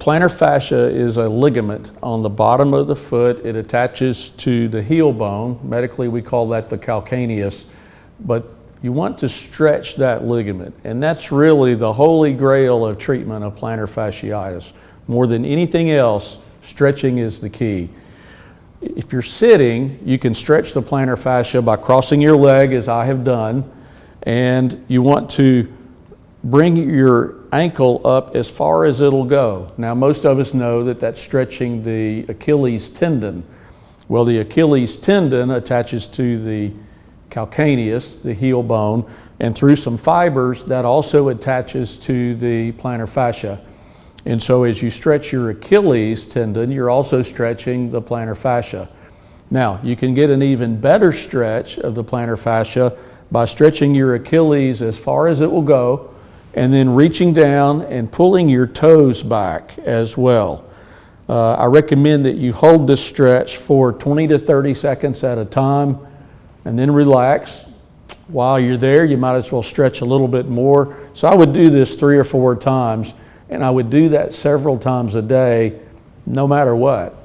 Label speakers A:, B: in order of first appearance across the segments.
A: plantar fascia is a ligament on the bottom of the foot. It attaches to the heel bone. Medically, we call that the calcaneus. But you want to stretch that ligament, and that's really the holy grail of treatment of plantar fasciitis. More than anything else, stretching is the key. If you're sitting, you can stretch the plantar fascia by crossing your leg, as I have done, and you want to bring your ankle up as far as it'll go. Now, most of us know that that's stretching the Achilles tendon. Well, the Achilles tendon attaches to the calcaneus, the heel bone, and through some fibers that also attaches to the plantar fascia. And so as you stretch your Achilles tendon, you're also stretching the plantar fascia. Now, you can get an even better stretch of the plantar fascia by stretching your Achilles as far as it will go, and then reaching down and pulling your toes back as well. I recommend that you hold this stretch for 20 to 30 seconds at a time, and then relax. While you're there, you might as well stretch a little bit more. So I would do this 3 or 4 times, and I would do that several times a day, no matter what.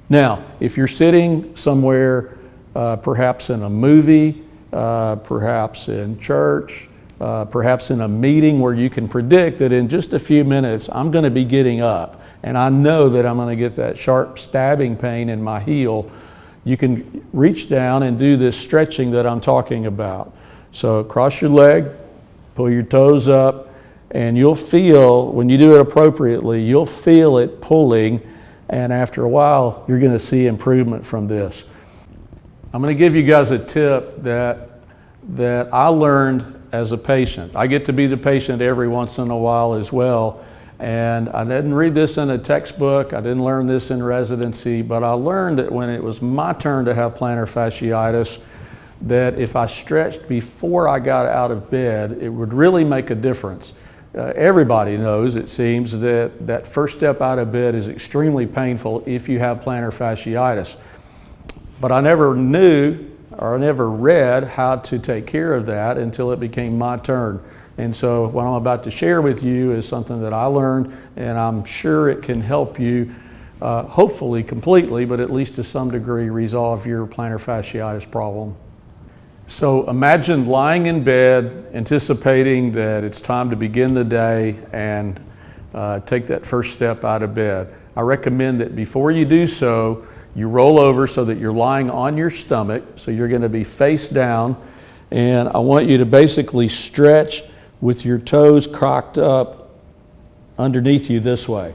A: Now, if you're sitting somewhere, perhaps in a movie, perhaps in church, perhaps in a meeting where you can predict that in just a few minutes, I'm going to be getting up, and I know that I'm going to get that sharp stabbing pain in my heel, you can reach down and do this stretching that I'm talking about. So cross your leg, pull your toes up, and you'll feel, when you do it appropriately, you'll feel it pulling, and after a while, you're going to see improvement from this. I'm going to give you guys a tip that I learned as a patient. I get to be the patient every once in a while as well, and I didn't read this in a textbook, I didn't learn this in residency, but I learned that when it was my turn to have plantar fasciitis, that if I stretched before I got out of bed, it would really make a difference. Everybody knows, it seems, that that first step out of bed is extremely painful if you have plantar fasciitis. But I never knew or I never read how to take care of that until it became my turn. And so what I'm about to share with you is something that I learned, and I'm sure it can help you, hopefully completely, but at least to some degree, resolve your plantar fasciitis problem. So imagine lying in bed, anticipating that it's time to begin the day and take that first step out of bed. I recommend that before you do so, you roll over so that you're lying on your stomach, so you're going to be face down, and I want you to basically stretch with your toes cocked up underneath you this way.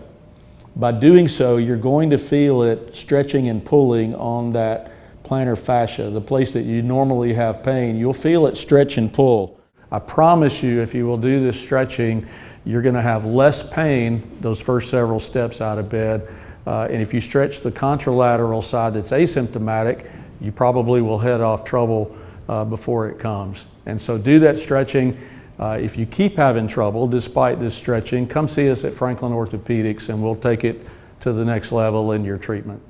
A: By doing so, you're going to feel it stretching and pulling on that plantar fascia, the place that you normally have pain. You'll feel it stretch and pull. I promise you, if you will do this stretching, you're going to have less pain those first several steps out of bed. And if you stretch the contralateral side that's asymptomatic, you probably will head off trouble before it comes. And so do that stretching. If you keep having trouble despite this stretching, come see us at Franklin Orthopedics and we'll take it to the next level in your treatment.